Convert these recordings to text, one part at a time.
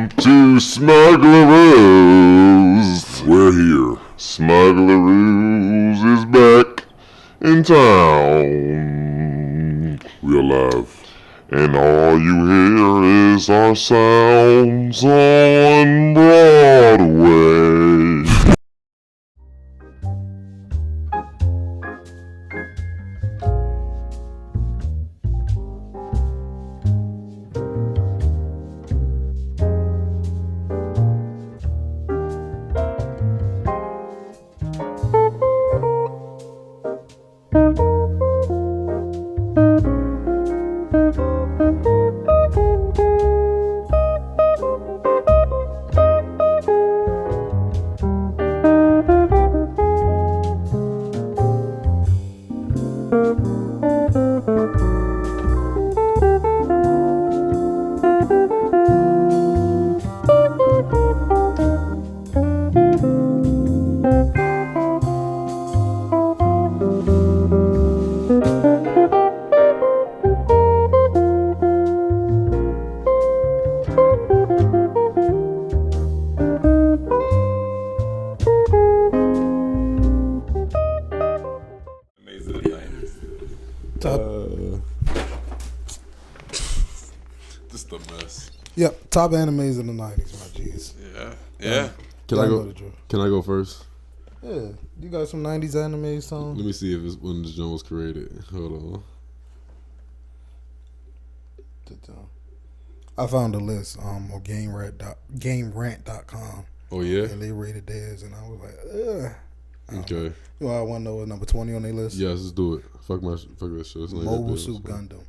to Smuglaroos. We're here. Smuglaroos is back in town. We're alive. And all you hear is our sounds on Broadway. Yep, top animes in the 90s, my G's. Yeah. Can I go first? Yeah, you got some 90s anime songs? Let me see if it's when this joint was created. Hold on. I found a list on GameRant.com. Oh yeah, and they rated theirs, and I was like, ugh. Okay. You know, I want to know what number 20 on their list. Yes, let's do it. Fuck that shit. Mobile Suit Gundam.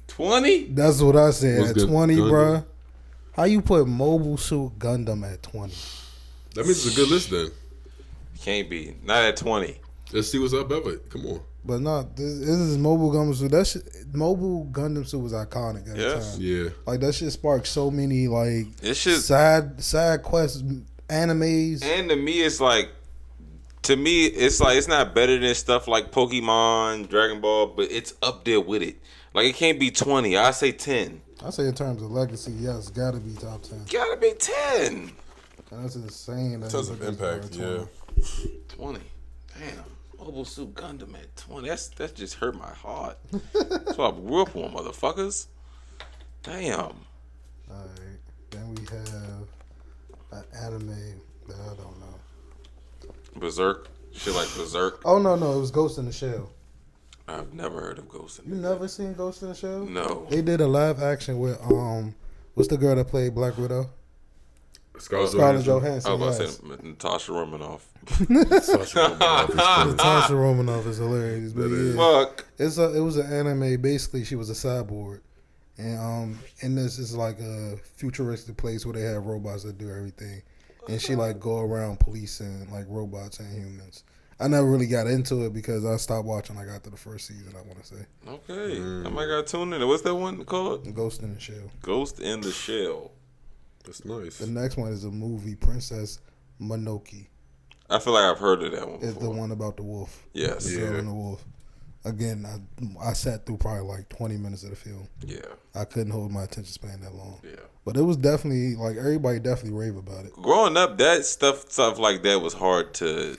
20? That's what I said. What's at good? 20, Gundam? bruh. How you put Mobile Suit Gundam at 20? That means it's a good list then. Can't be. Not at 20. Let's see what's up, Ever. Come on. But not this is Mobile Gundam Suit. That shit, Mobile Gundam Suit was iconic at the time. Yeah. Like that shit sparked so many like It's just side quest animes. And to me, it's like it's not better than stuff like Pokemon, Dragon Ball, but it's up there with it. Like it can't be 20. I say 10. I say in terms of legacy, yes, gotta be top 10. Gotta be 10. That's insane. In terms of impact, yeah. 20. Damn. Mobile Suit Gundam at 20. That just hurt my heart. That's what I grew up on, motherfuckers. Damn. Alright. Then we have an anime that I don't know. Berserk. Shit like Berserk. Oh no, it was Ghost in the Shell. I've never heard of Ghost in the Shell. You never seen Ghost in the Shell? No. They did a live action with what's the girl that played Black Widow? Scarlett Johansson. I was about to say Natasha Romanoff. Natasha Romanoff is hilarious. But yeah, fuck. It was an anime. Basically, she was a cyborg, and this is like a futuristic place where they have robots that do everything, and she like go around policing like robots and humans. I never really got into it because I stopped watching. I got to the first season, I want to say. Okay. I might got tuned in. What's that one called? Ghost in the Shell. Ghost in the Shell. That's nice. The next one is a movie, Princess Mononoke. I feel like I've heard of that one before. It's the one about the wolf. Yes. The girl and the wolf. Again, I sat through probably like 20 minutes of the film. Yeah. I couldn't hold my attention span that long. Yeah. But it was definitely, like, everybody definitely rave about it. Growing up, that stuff like that was hard to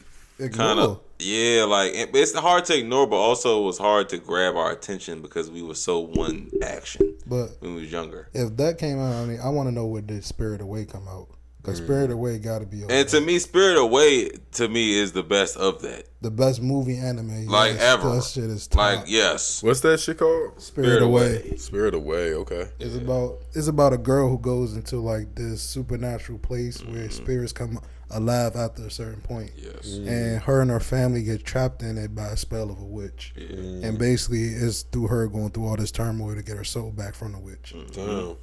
kind of, yeah, like, it's hard to ignore, but also it was hard to grab our attention because we were so one action when we was younger. If that came out, I want to know when did Spirit Away come out. Because Spirit Away got to be okay. And to me, Spirit Away, is the best of that. The best movie anime. Like, ever. That shit is top. Like, yes. What's that shit called? Spirit Away. Spirit Away, okay. It's about a girl who goes into, like, this supernatural place where spirits come alive after a certain point. Yes. And her and her family get trapped in it by a spell of a witch. And basically, it's through her going through all this turmoil to get her soul back from the witch. Damn.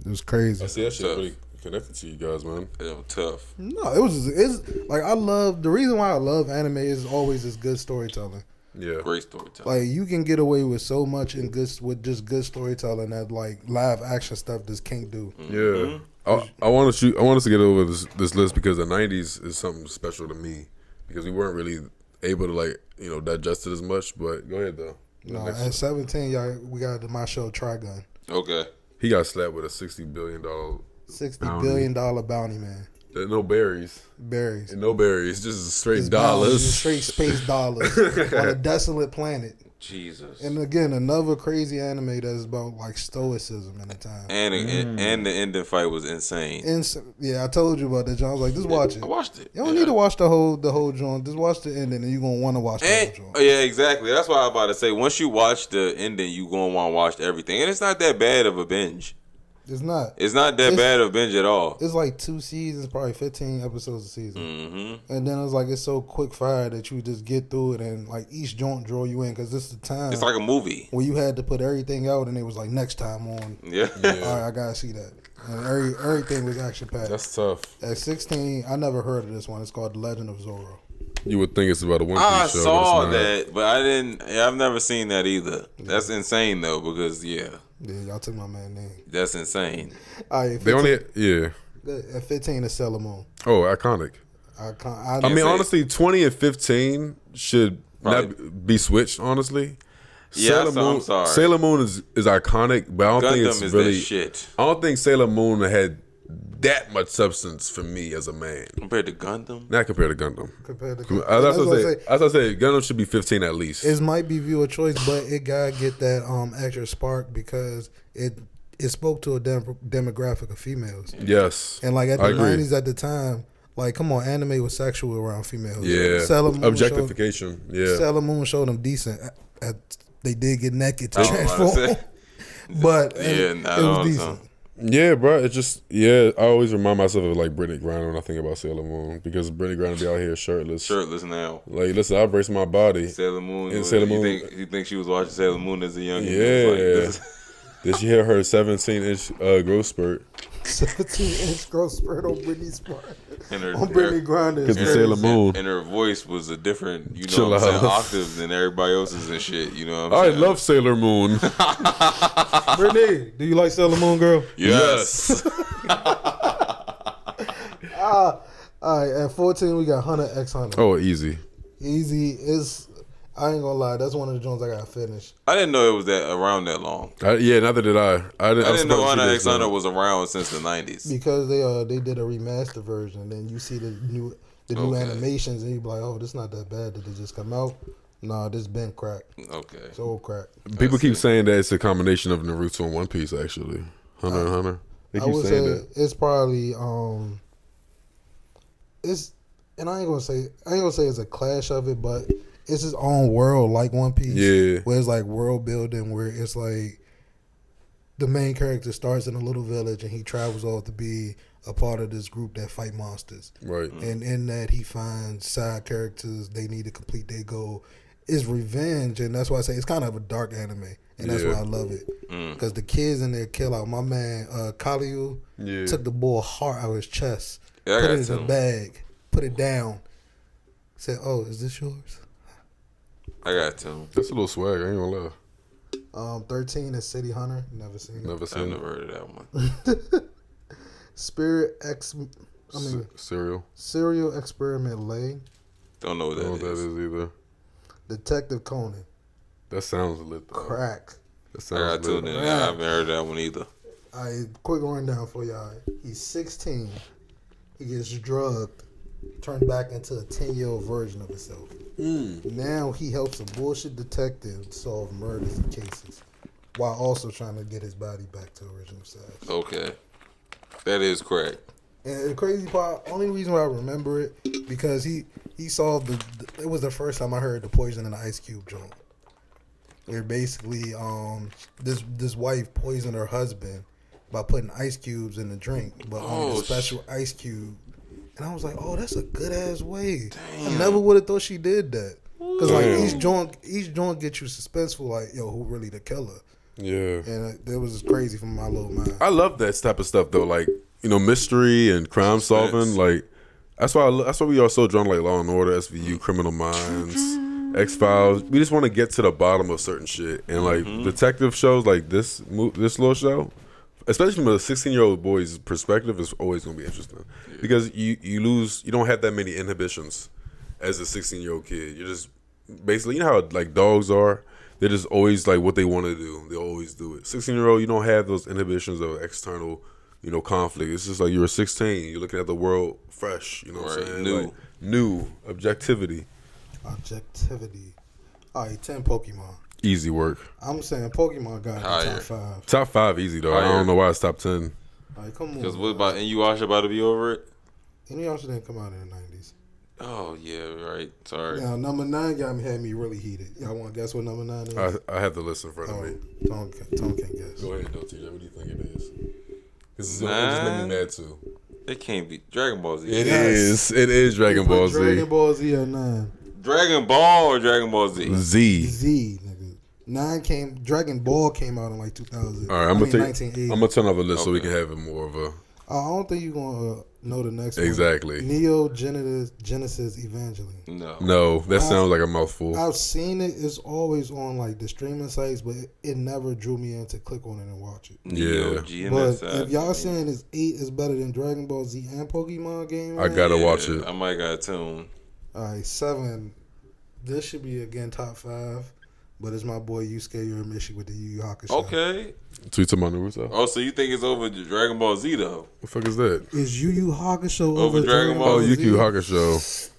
It was crazy. I see that shit pretty connected to you guys, man. It was tough. No, it's like I love the reason why I love anime is always this good storytelling. Yeah, great storytelling. Like you can get away with so much with just good storytelling that like live action stuff just can't do. Yeah, I want us to get over this list because the 90s is something special to me because we weren't really able to digest it as much. But go ahead though. No, at 17, we got my show Trigun. Okay. He got slapped with a $60 billion $60 billion bounty man. No berries. Berries. And no berries. Just straight It's dollars. Just straight space dollars on a desolate planet. Jesus. And again, another crazy anime that's about like stoicism in the time. And the ending fight was insane. Yeah, I told you about that, John. I was like, just watch it. I watched it. You don't need to watch the whole joint. Just watch the ending, and you're gonna want to watch the whole joint. Yeah, exactly. That's what I was about to say. Once you watch the ending, you gonna want to watch everything, and it's not that bad of a binge. It's not. It's not that bad of a binge at all. It's like 2 seasons, probably 15 episodes a season. Mm-hmm. And then it's like it's so quick fire that you just get through it, and like each joint draw you in because this is the time. It's like a movie where you had to put everything out, and it was like next time on. Yeah. All right, I gotta see that. And everything was action packed. That's tough. At 16, I never heard of this one. It's called The Legend of Zorro. You would think it's about a One Piece show. I saw that, but I didn't. I've never seen that either. That's insane though, because Yeah, y'all took my man's name. That's insane. All right, 15, they only At 15 is Sailor Moon. Oh, iconic. I mean, honestly, 20 and 15 should not be switched. Honestly, yeah, I'm sorry. Sailor Moon is iconic, but I don't think it's really shit. I don't think Sailor Moon had that much substance for me as a man compared to Gundam. Not compared to Gundam. As I say, Gundam should be 15 at least. It might be viewer choice, but it gotta get that extra spark because it spoke to a demographic of females. Yes, and like at the 90s at the time, like come on, anime was sexual around females. Yeah, objectification. Sailor Moon showed them decent. They did get naked to transform, but it was decent. Yeah, bro. It just I always remind myself of like Brittany Griner when I think about Sailor Moon because Brittany Griner be out here shirtless now. Like, listen, I brace my body. Sailor Moon. You think she was watching Sailor Moon as a young? Yeah. Did she hear her 17-inch growth spurt? 17-inch growth spurt on Brittany's part. On Brittany Griner. Because the Sailor Moon. And her voice was a different, what I'm saying, octave than everybody else's and shit. You know what I'm saying? I love Sailor Moon. Brittany, do you like Sailor Moon, girl? Yes. All right, at 14, we got Hunter x Hunter. Oh, easy. Easy is... I ain't gonna lie, that's one of the joints I gotta finish. I didn't know it was around that long. Neither did I. I didn't know Hunter x Hunter was around since the 90s. Because they did a remaster version, and then you see the new animations, and you be like, oh, this not that bad. Did it just come out? Nah, this been crack. Okay. It's old crack. People keep saying that it's a combination of Naruto and One Piece, actually. Hunter and Hunter. They keep saying that. It's probably and I ain't gonna say it's a clash of it, but it's his own world, like One Piece. Yeah. Where it's like world building, where it's like the main character starts in a little village and he travels off to be a part of this group that fight monsters. Right. And in that he finds side characters they need to complete their goal. It's revenge, and that's why I say it's kind of a dark anime. And that's why I love it. Because the kids in there kill out. My man, Kaliu, took the bull heart out of his chest. Put it in a bag. Put it down. Said, oh, is this yours? I got two. That's a little swag. I ain't gonna lie. 13 is City Hunter. Never seen it. I've never heard of that one. Serial Experiment Lay. Don't know what that is either. Detective Conan. That sounds lit though. Crack. That sounds lit. I haven't heard that one either. Alright, quick rundown for y'all. He's 16. He gets drugged, turned back into a 10-year-old version of himself. Now he helps a bullshit detective solve murders and cases, while also trying to get his body back to original size. Okay, that is correct. And the crazy part, only reason why I remember it, because he solved it was the first time I heard the poison in the ice cube joint. Where basically this wife poisoned her husband by putting ice cubes in the drink, but only a special ice cube. And I was like, oh, that's a good ass way. Damn. I never would have thought she did that. Because like each joint gets you suspenseful, like, yo, who really the killer? Yeah. And it was just crazy from my little mind. I love that type of stuff though, like, mystery and crime solving. Like that's why we are so drawn to like Law and Order, SVU, Criminal Minds, X-Files. We just want to get to the bottom of certain shit. And like detective shows like this little show, especially from a 16-year-old boy's perspective, is always going to be interesting because you don't have that many inhibitions as a 16-year-old kid. You're just basically, how like dogs are. They're just always like what they want to do. They always do it. 16-year-old, you don't have those inhibitions of external conflict. It's just like you were 16. You're looking at the world fresh. You know what I'm saying? New objectivity. Objectivity. All right, 10 Pokemon. Easy work. I'm saying Pokemon got the top 5. Top 5 easy though. I don't know why it's top 10. All right, come on. Because what about Inuyasha about to be over it? Inuyasha didn't come out in the 90s. Oh yeah, right. Sorry. Now number 9 had me really heated. Y'all want to guess what number 9 is? I have the list in front of me. Tom can't guess. Go ahead, though, TJ. What do you think it is? Because it just made me mad too. It can't be Dragon Ball Z. It is Dragon Ball Z. Dragon Ball Z at 9. Dragon Ball or Dragon Ball Z? Z, nigga. Dragon Ball came out in like 2000. All right, I'm gonna turn off the list so we can have it more of a. I don't think you're gonna know the next exactly. one. Neo Genesis Evangelion. No, that sounds like a mouthful. I've seen it. It's always on like the streaming sites, but it never drew me in to click on it and watch it. Yeah. But if y'all saying it's 8 is better than Dragon Ball Z and Pokemon game, I gotta watch it. I might gotta tune. All right, 7. This should be again top 5. But it's my boy Yusuke Urameshi with the Yu Yu Hakusho. Okay. Tweet to my Naruto. Oh, so you think it's over Dragon Ball Z though? What the fuck is that? Is Yu Yu Hakusho over Dragon Ball Z? Yu Yu Hakusho.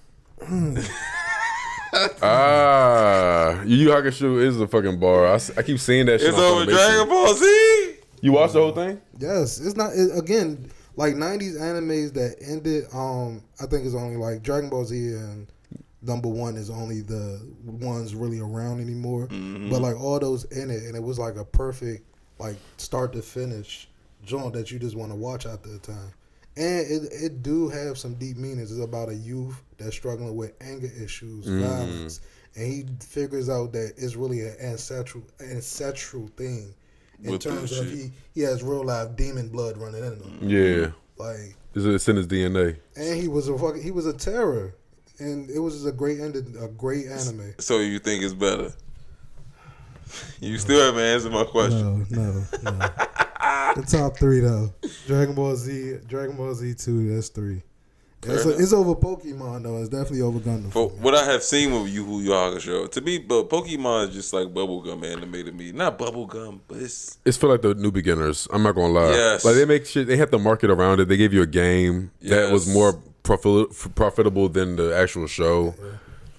Yu Yu Hakusho is a fucking bar. I keep seeing that shit. It's over Dragon Ball Z. You watched the whole thing? Yes. It's not again like 90s animes that ended. I think it's only like Dragon Ball Z and number 1 is only the ones really around anymore. Mm-hmm. But like all those in it, and it was like a perfect like start to finish joint that you just want to watch after the time. And it do have some deep meanings. It's about a youth that's struggling with anger issues, violence, and he figures out that it's really an ancestral thing in terms of he has real life demon blood running in him. Yeah, like it's in his DNA. And he was a terror. And it was a great anime. So you think it's better? You still haven't answered my question. No. The top 3 though. Dragon Ball Z 2. That's 3. It's over Pokemon though. It's definitely over Gundam. For what I have seen with Yu Yu Hakusho, to me, but Pokemon is just like bubblegum anime to me. Not bubblegum, but it's for like the new beginners. I'm not gonna lie. Yes. Like they make shit. They have to market around it. They gave you a game that was more profitable than the actual show. Yeah.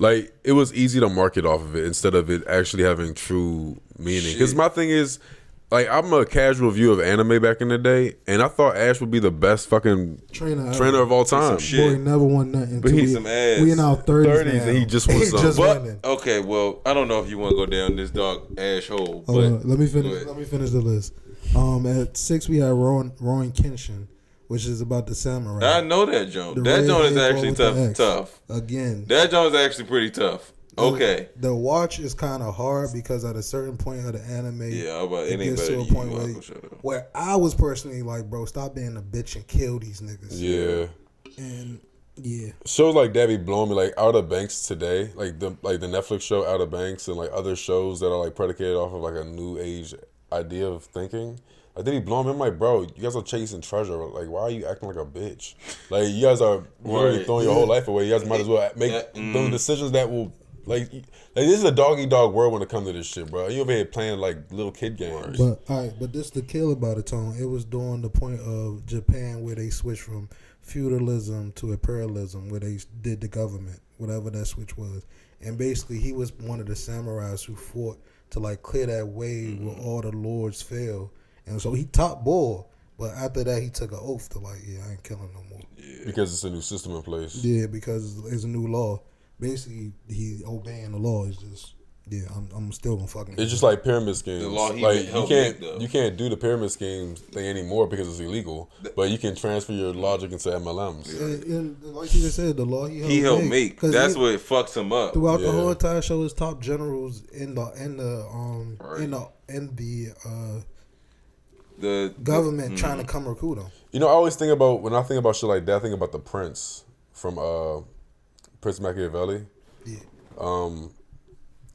Like it was easy to market off of it instead of it actually having true meaning. Because my thing is, like, I'm a casual view of anime back in the day, and I thought Ash would be the best fucking trainer of all time. Boy, never won nothing. But he's some ass. We in our 30s now. And he just was winning. Okay, well, I don't know if you want to go down this dark Ash hole. But let me finish the list. At 6 we had Rowan Kenshin, which is about the samurai. I know that joint. That joint is actually tough. Again. That joint is actually pretty tough. Okay. The watch is kind of hard because at a certain point of the anime, it gets to a point where I was personally like, bro, stop being a bitch and kill these niggas. Yeah. And shows like that be blowing me, like Outer Banks today, like the Netflix show Outer Banks, and like other shows that are like predicated off of like a new age idea of thinking. Like they be blowing me. I'm like, bro, you guys are chasing treasure. Like, why are you acting like a bitch? Like you guys are really throwing your whole life away. You guys might as well make those decisions that will. Like this is a dog-eat-dog world when it comes to this shit, bro. You over here playing like little kid games. But this the kill about it, Tone. It was during the point of Japan where they switched from feudalism to imperialism, where they did the government, whatever that switch was. And basically, he was one of the samurais who fought to like clear that way where all the lords fell. And so he top bull, but after that he took an oath to like, I ain't killing no more. Yeah. Because it's a new system in place. Yeah, because it's a new law. Basically, he obeying the law is just I'm still gonna fucking. It's just like pyramid schemes. The law like you can't do the pyramid scheme thing anymore because it's illegal. But you can transfer your logic into MLMs. And like you just said, the law he helped make. That's what fucks him up. Throughout the whole entire show, his top generals in the government trying to come recruit him. You know, I always think about when I think about shit like that. I think about the Prince from Prince Machiavelli. Yeah.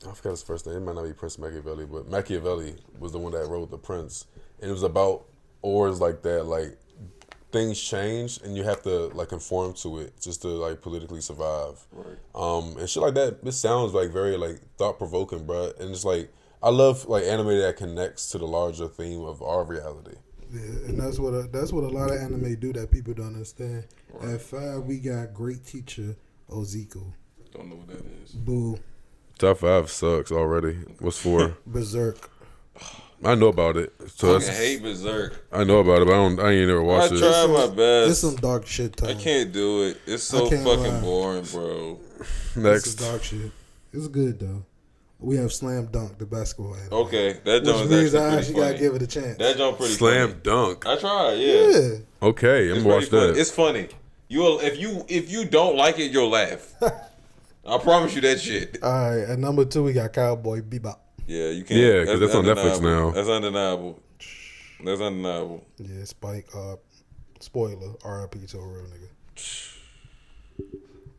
I forgot his first name. It might not be Prince Machiavelli, but Machiavelli was the one that wrote The Prince, and it was about wars like that. Like things change, and you have to like conform to it just to like politically survive. Right. And shit like that. This sounds like very like thought provoking, bro. And it's like I love like anime that connects to the larger theme of our reality. Yeah, and that's what a lot of anime do that people don't understand. Right. At 5, we got Great Teacher Oziko. Don't know what that is. Boo. Top 5 sucks already. What's 4? Berserk. I know about it. So I hate Berserk. I know about it, but I ain't never watched it. I tried my best. It's some dark shit time. I can't do it. It's so fucking boring, bro. Next. It's dark shit. It's good though. We have Slam Dunk, the basketball anime. Okay, that joint is actually gotta give it a chance. That joint pretty Slam funny. Dunk. I tried, yeah. Okay, I'm gonna watch that. It's funny. If you don't like it, you'll laugh. I promise you that shit. All right, at number 2 we got Cowboy Bebop. Yeah, you can't. Yeah, because that's on Netflix now. That's undeniable. That's undeniable. Yeah, Spike. Spoiler. R.I.P. to a real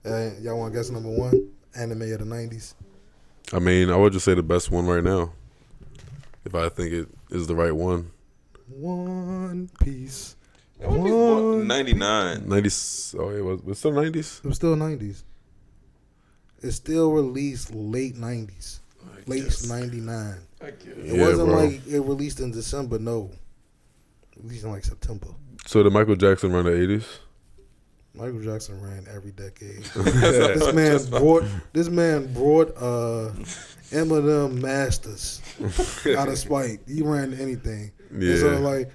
nigga. Y'all want to guess number 1? Anime of the 90s. I mean, I would just say the best one right now. If I think it is the right one. One Piece. One Piece was 99. 90s. Oh, it was still 90s? It was still 90s. It still released late 90s. Late 99. I get it. It wasn't like it released in December, no. It released in like September. So did Michael Jackson run the 80s? Michael Jackson ran every decade. This man brought Eminem Masters out of spite. He ran anything. Yeah. And so like,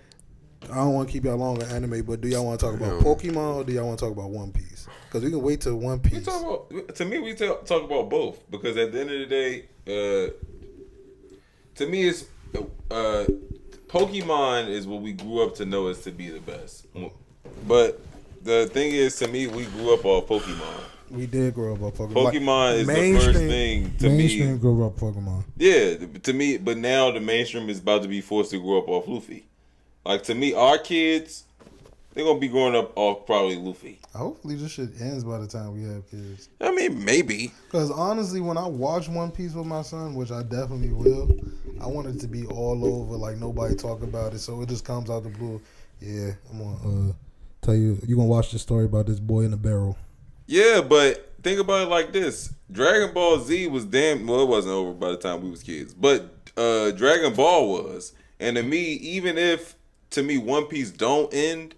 I don't want to keep y'all long on anime, but do y'all want to talk about Pokemon or do y'all want to talk about One Piece? Because we can wait till One Piece. We talk about both because at the end of the day, to me, it's Pokemon is what we grew up to know as to be the best. But the thing is, to me, we grew up off Pokemon. We did grow up on Pokemon. Pokemon is the first thing to me. Mainstream grew up Pokemon. Yeah, to me, but now the mainstream is about to be forced to grow up off Luffy. Like, to me, our kids, they're going to be growing up off probably Luffy. Hopefully this shit ends by the time we have kids. I mean, maybe. Because honestly, when I watch One Piece with my son, which I definitely will, I want it to be all over, like nobody talk about it, so it just comes out the blue. Yeah, I'm going to tell you, you're going to watch the story about this boy in a barrel. Yeah, but think about it like this. Dragon Ball Z was it wasn't over by the time we was kids. But Dragon Ball was. And to me, even if, to me, One Piece don't end,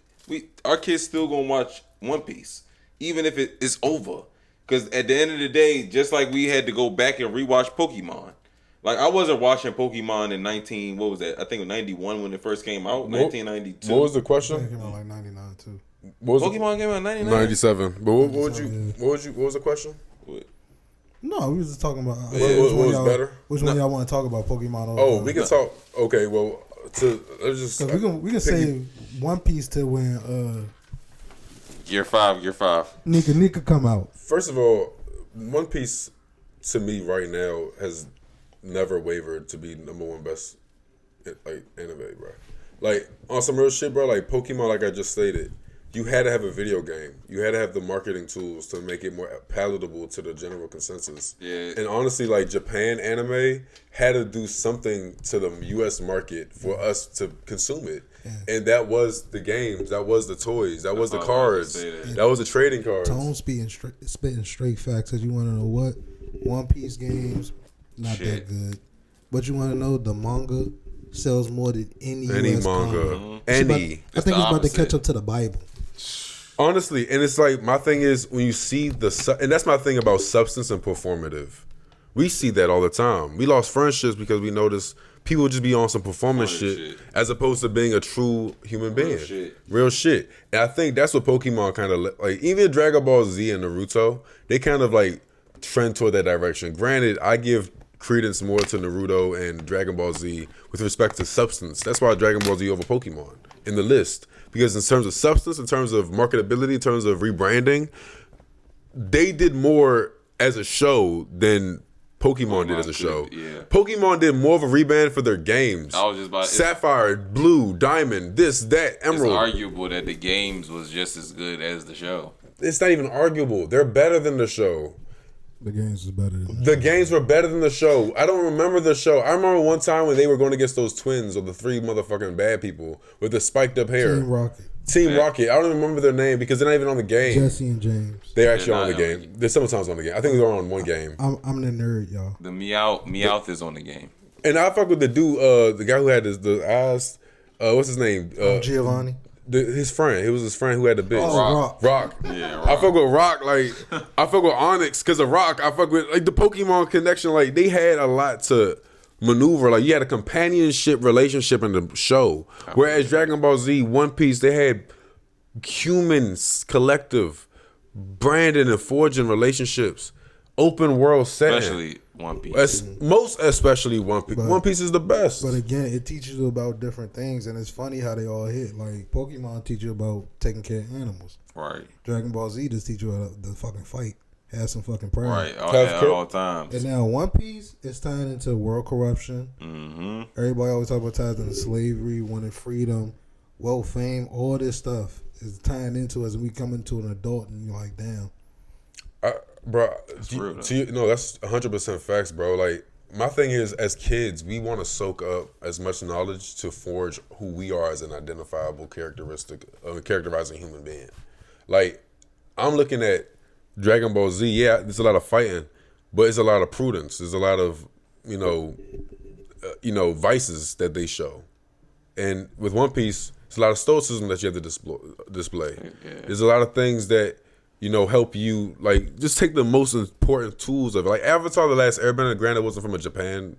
our kids still gonna watch One Piece. Even if it is over. Because at the end of the day, just like we had to go back and rewatch Pokemon. Like, I wasn't watching Pokemon in I think it was 91 when it first came out. 1992. What was the question? It came out like 99 too. Pokemon came out in 99? 97. But what was the question? What? No, we was just talking about what was better? Which one y'all want to talk about? Pokemon? Or we can talk. Okay, well, let's just. We can save One Piece till when Year 5. Nika come out. First of all, One Piece to me right now has never wavered to be number 1 best like anime, bro. Like on some real shit, bro. Like Pokemon, like I just stated. You had to have a video game. You had to have the marketing tools to make it more palatable to the general consensus. Yeah. And honestly, like Japan anime had to do something to the U.S. market for us to consume it. Yeah. And that was the games. That was the toys. That was the cards. That was the trading cards. Tone spitting straight facts. Cause you want to know what? One Piece games, not that good. But you want to know the manga sells more than any US manga. Mm-hmm. I think it's about to catch up to the Bible. Honestly, and it's like, my thing is, when you see and that's my thing about substance and performative. We see that all the time. We lost friendships because we noticed people just be on some performance shit as opposed to being a true human being. Real shit. And I think that's what Pokemon kind of, like, even Dragon Ball Z and Naruto, they kind of like trend toward that direction. Granted, I give credence more to Naruto and Dragon Ball Z with respect to substance. That's why Dragon Ball Z over Pokemon in the list. Because in terms of substance, in terms of marketability, in terms of rebranding, they did more as a show than Pokemon did as a show. Yeah. Pokemon did more of a rebrand for their games. I was just about Sapphire, Blue, Diamond, this, that, Emerald. It's arguable that the games was just as good as the show. It's not even arguable. They're better than the show. The games is better than the games were better than the show. I don't remember the show. I remember one time when they were going against those twins or the 3 motherfucking bad people with the spiked up hair. Team Rocket. I don't even remember their name because they're not even on the game. Jesse and James. They're actually on the game. They're sometimes on the game. I think they're on one game. I'm the nerd, y'all. The Meowth is on the game. And I fuck with the dude, the guy who had the eyes. what's his name? Giovanni. His friend. It was his friend who had the bitch. Oh, Rock. Yeah, Rock. I fuck with Rock. Like I fuck with Onyx because of Rock. I fuck with like the Pokemon connection. Like they had a lot to maneuver. Like you had a companionship relationship in the show. Whereas Dragon Ball Z, One Piece, they had humans, collective, branding and forging relationships, open world setting. Especially One Piece. Most especially One Piece. One Piece is the best. But again, it teaches you about different things, and it's funny how they all hit. Like Pokemon teach you about taking care of animals. Right. Dragon Ball Z just teach you how to fucking fight. Have some fucking pride. Right. At all times. And now One Piece is tying into world corruption. Mm-hmm. Everybody always talk about ties into slavery, wanting freedom, wealth, fame, all this stuff is tying into as we come into an adult, and you're like, damn. Bro, no, that's 100% facts, bro. Like, my thing is, as kids, we want to soak up as much knowledge to forge who we are as an identifiable characteristic of a characterizing human being. Like, I'm looking at Dragon Ball Z. Yeah, there's a lot of fighting, but it's a lot of prudence. There's a lot of, vices that they show. And with One Piece, it's a lot of stoicism that you have to display. Yeah. There's a lot of things that help you, like, just take the most important tools of it. Like Avatar: The Last Airbender, granted, wasn't from a Japan,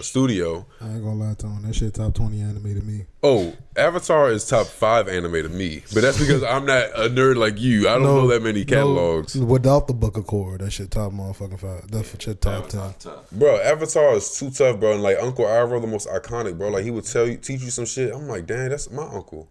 studio. I ain't gonna lie to him. That shit top 20 anime to me. Oh, Avatar is top 5 anime to me, but that's because I'm not a nerd like you. I don't know that many catalogs. Without the Book of Korra, that shit top motherfucking 5. That shit top 10. Bro, Avatar is too tough, bro. And like Uncle Iroh, the most iconic, bro. Like he would teach you some shit. I'm like, damn, that's my uncle.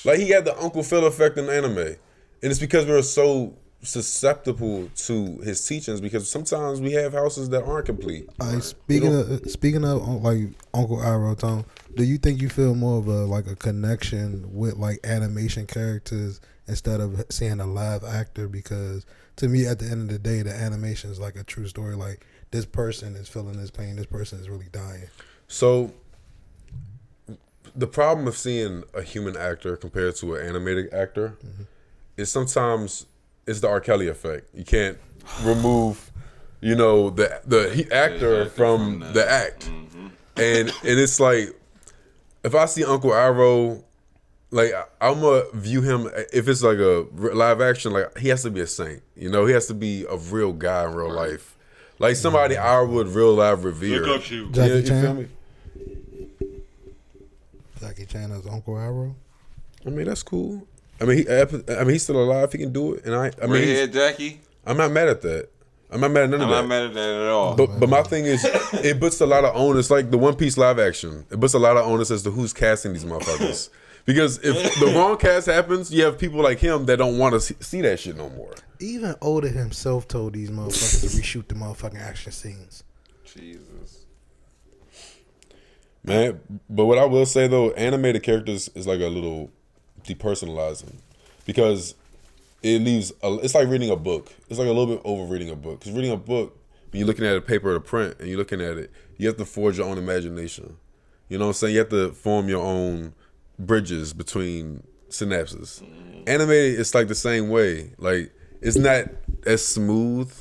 Like he had the Uncle Phil effect in anime, and it's because we're so susceptible to his teachings, because sometimes we have houses that aren't complete. Speaking of like Uncle Iroh, Tom, do you think you feel more of a connection with like animation characters instead of seeing a live actor? Because to me, at the end of the day, the animation is like a true story. Like this person is feeling this pain, this person is really dying. So the problem of seeing a human actor compared to an animated actor is sometimes it's the R. Kelly effect. You can't remove, the actor from the act. Mm-hmm. And it's like, if I see Uncle Iroh, like I'm gonna view him, if it's like a live action, like he has to be a saint. He has to be a real guy in real life, like somebody I would real live revere. Look up you. Jackie You feel me? Jackie Chan as Uncle Iroh. I mean, that's cool. I mean, he's still alive. He can do it, and I mean, Redhead Jackie. I'm not mad at that. I'm not mad at none of that. I'm not mad at that at all. But my thing is, it puts a lot of onus, like the One Piece live action. It puts a lot of onus as to who's casting these motherfuckers. Because if the wrong cast happens, you have people like him that don't want to see that shit no more. Even Oda himself told these motherfuckers to reshoot the motherfucking action scenes. Jesus. Man, but what I will say though, animated characters is like a little depersonalizing, because it leaves it's like reading a book. It's like a little bit over reading a book. Because reading a book, when you're looking at a paper or a print and you're looking at it, you have to forge your own imagination. You know what I'm saying? You have to form your own bridges between synapses. Animated, it's like the same way. Like, it's not as smooth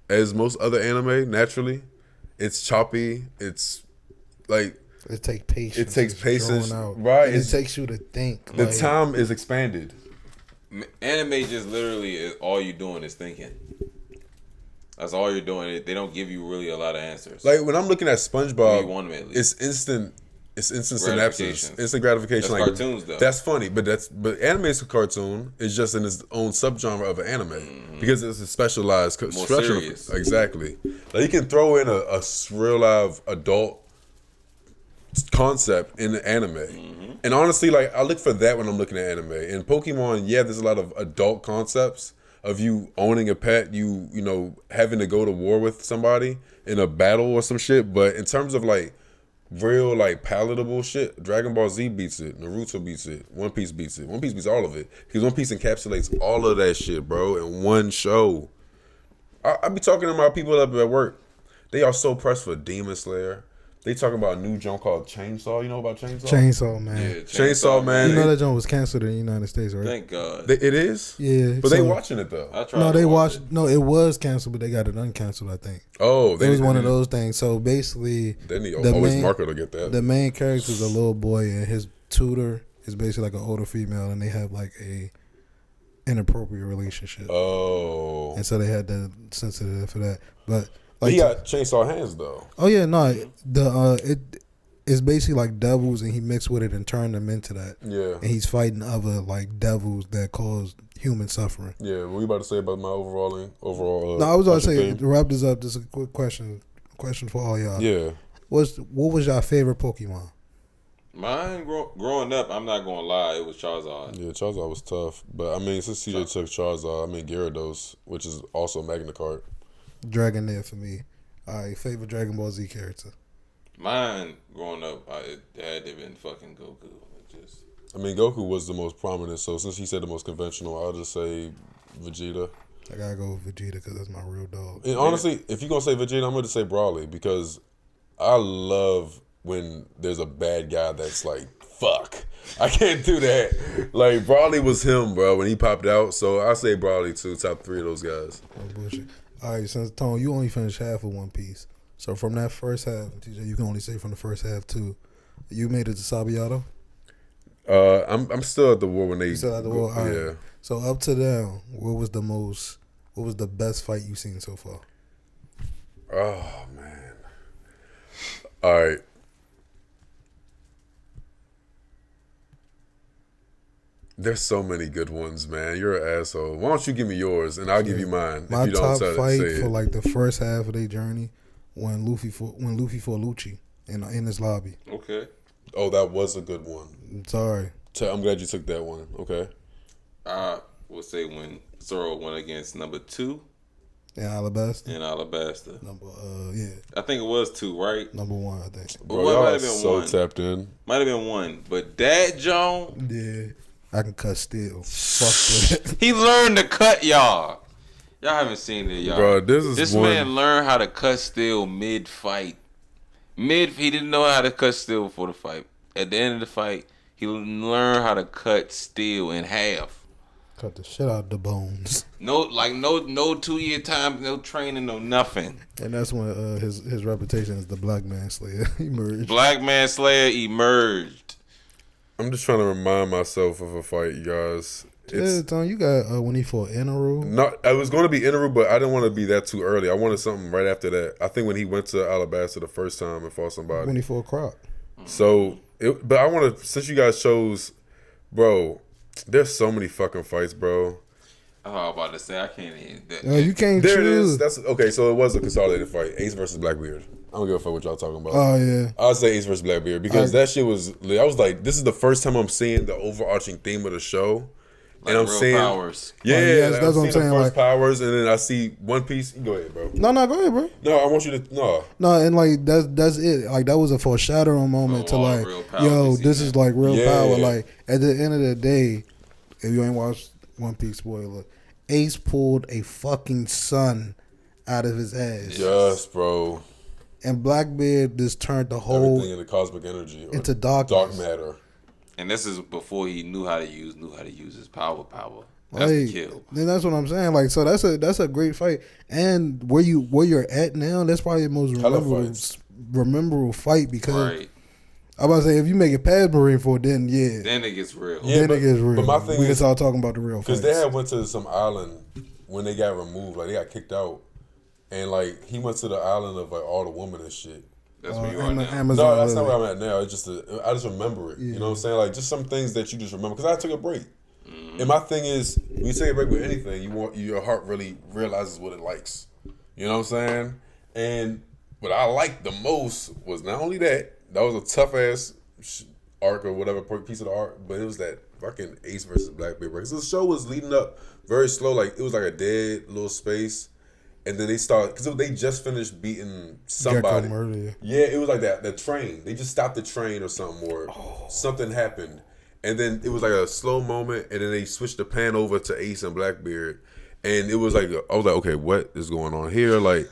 as most other anime, naturally. It's choppy. It's like, it takes patience. It takes patience, right? And it takes you to think. The time is expanded. Anime just literally is all you're doing is thinking. That's all you're doing. They don't give you really a lot of answers. Like when I'm looking at SpongeBob, you want them at least. It's instant synapses, instant gratification. That's like cartoons though. That's funny, but anime is a cartoon. It's just in its own subgenre of an anime because it's a specialized structure. Serious. Exactly. Like you can throw in a real live adult concept in the anime. And honestly, like I look for that when I'm looking at anime. In Pokemon, yeah, there's a lot of adult concepts of you owning a pet, you having to go to war with somebody in a battle or some shit. But in terms of like real like palatable shit, Dragon Ball Z beats it, Naruto beats it, One Piece beats it. One Piece beats all of it because One Piece encapsulates all of that shit, bro, in one show. I be talking to my people up at work. They are so pressed for Demon Slayer, They talking about a new joint called Chainsaw. You know about Chainsaw? Chainsaw Man. Yeah, Chainsaw Man. You know that joint was canceled in the United States, right? Thank God. It is? Yeah. But they watching it, though. I tried No, to they watch watched. it. No, it was canceled, but they got it uncanceled, I think. Oh. It was one of those things. So basically, They need always Marco to get that. The main character is a little boy, and his tutor is basically like an older female, and they have like a inappropriate relationship. Oh. And so they had to censor it for that. But like, he got chainsaw hands, though. Oh, yeah, no. It's basically like devils, and he mixed with it and turned them into that. Yeah. And he's fighting other like devils that cause human suffering. Yeah, what were you about to say about my overall? No, I was about to say, to wrap this up, this is a quick question for all y'all. Yeah. What was your favorite Pokemon? Mine, growing up, I'm not going to lie, it was Charizard. Yeah, Charizard was tough. But, I mean, since CJ took Charizard, I mean, Gyarados, which is also Magna Cart. Dragonair for me. All right, favorite Dragon Ball Z character? Mine, growing up, it had to have been fucking Goku. I mean, Goku was the most prominent, so since he said the most conventional, I'll just say Vegeta. I gotta go with Vegeta because that's my real dog. And honestly, if you're gonna say Vegeta, I'm gonna say Broly because I love when there's a bad guy that's like, fuck, I can't do that. Like, Broly was him, bro, when he popped out, so I say Broly too, top 3 of those guys. Oh, bullshit. All right, since Tone, you only finished half of One Piece. So from that first half, TJ, you can only say from the first half too. You made it to Sabayato? I'm still at the war when they. You still at the war? All right. Yeah. So up to down, what was the best fight you've seen so far? Oh man. All right. There's so many good ones, man. You're an asshole. Why don't you give me yours and I'll give you mine? My if you don't top fight for like the first half of their journey when Luffy fought Lucci in his lobby. Okay. Oh, that was a good one. Sorry. I'm glad you took that one. Okay. I would say when Zoro went against number 2 in Alabasta. Yeah. I think it was 2, right? Number 1, I think. Bro, y'all are so tapped in. Might have been 1, but that Joan. Yeah. I can cut steel. Fuck that. He learned to cut, y'all. Y'all haven't seen it, y'all. Bro, this man learned how to cut steel mid-fight. He didn't know how to cut steel before the fight. At the end of the fight, he learned how to cut steel in half. Cut the shit out of the bones. No 2-year time, no training, no nothing. And that's when his reputation as the Black Man Slayer emerged. Black Man Slayer emerged. I'm just trying to remind myself of a fight, you guys. Tom, you got when he fought Inaru. No, I was going to be Inaru, but I didn't want to be that too early. I wanted something right after that. I think when he went to Alabasta the first time and fought somebody. When he fought Croc. So, but I want to, since you guys chose, bro, there's so many fucking fights, bro. Oh, I was about to say, I can't even. You can't there choose. It is. That's okay. So it was a consolidated fight. Ace versus Blackbeard. I don't give a fuck what y'all talking about. Oh yeah. I'll say Ace versus Blackbeard because that shit was. I was like, this is the first time I'm seeing the overarching theme of the show, like and I'm seeing powers. Yeah, yes, that's what I'm saying. The first like, powers, and then I see One Piece. Go ahead, bro. No, go ahead, bro. No, I want you to No, and like that's it. Like that was a foreshadowing moment to like, yo, this is like real power. Like at the end of the day, if you ain't watched One Piece, spoiler, Ace pulled a fucking sun out of his ass. Yes, bro. And Blackbeard just turned the whole everything in the cosmic energy into darkness. Dark matter. And this is before he knew how to use his power. That's the kill. Then that's what I'm saying. Like, so that's a great fight. And where you're at now, that's probably the most memorable fight because I'm about to say if you make it past Marineford, then then it gets real. Yeah, then it gets real. But my thing we can start talking about the real fights. Because they had went to some island when they got removed, like they got kicked out. And like he went to the island of like all the women and shit. That's where you are now. Amazon, no, that's not where I'm at now. It's just I just remember it. Yeah. You know what I'm saying? Like just some things that you just remember. Because I took a break. Mm-hmm. And my thing is, when you take a break with anything, your heart really realizes what it likes. You know what I'm saying? And what I liked the most was not only that was a tough ass arc or whatever piece of the arc, but it was that fucking Ace versus Blackbeard. Because the show was leading up very slow. Like it was like a dead little space. And then they started, because they just finished beating somebody. Yeah, it was like that. The train. They just stopped the train or something, or something happened. And then it was like a slow moment, and then they switched the pan over to Ace and Blackbeard. And it was like, I was like, okay, what is going on here? Like,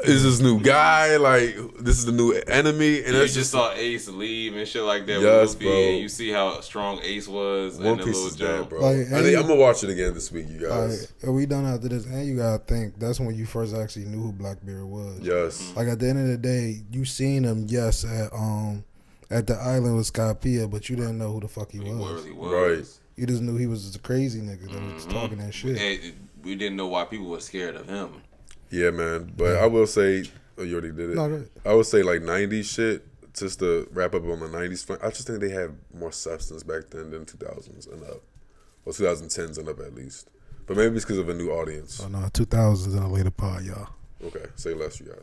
is this new guy? Like, this is the new enemy? And you just saw Ace leave and shit like that. Yes, with Luffy, and you see how strong Ace was. One Piece is dead, bro. Like, I'm gonna watch it again this week, you guys. Are we done after this? And you gotta think that's when you first actually knew who Blackbeard was. Yes. Like at the end of the day, you seen him, yes, at the island with Skypea, but you didn't know who the fuck he was. Really was. Right. You just knew he was a crazy nigga that was talking that shit. We didn't know why people were scared of him. Yeah, man. But I will say, you already did it. No, go ahead. I would say like 90s shit, just to wrap up on the 90s front. I just think they had more substance back then than 2000s and up. Or 2010s and up at least. But maybe it's because of a new audience. Oh, no, 2000s and a later pod, y'all. Okay, say less, you guys.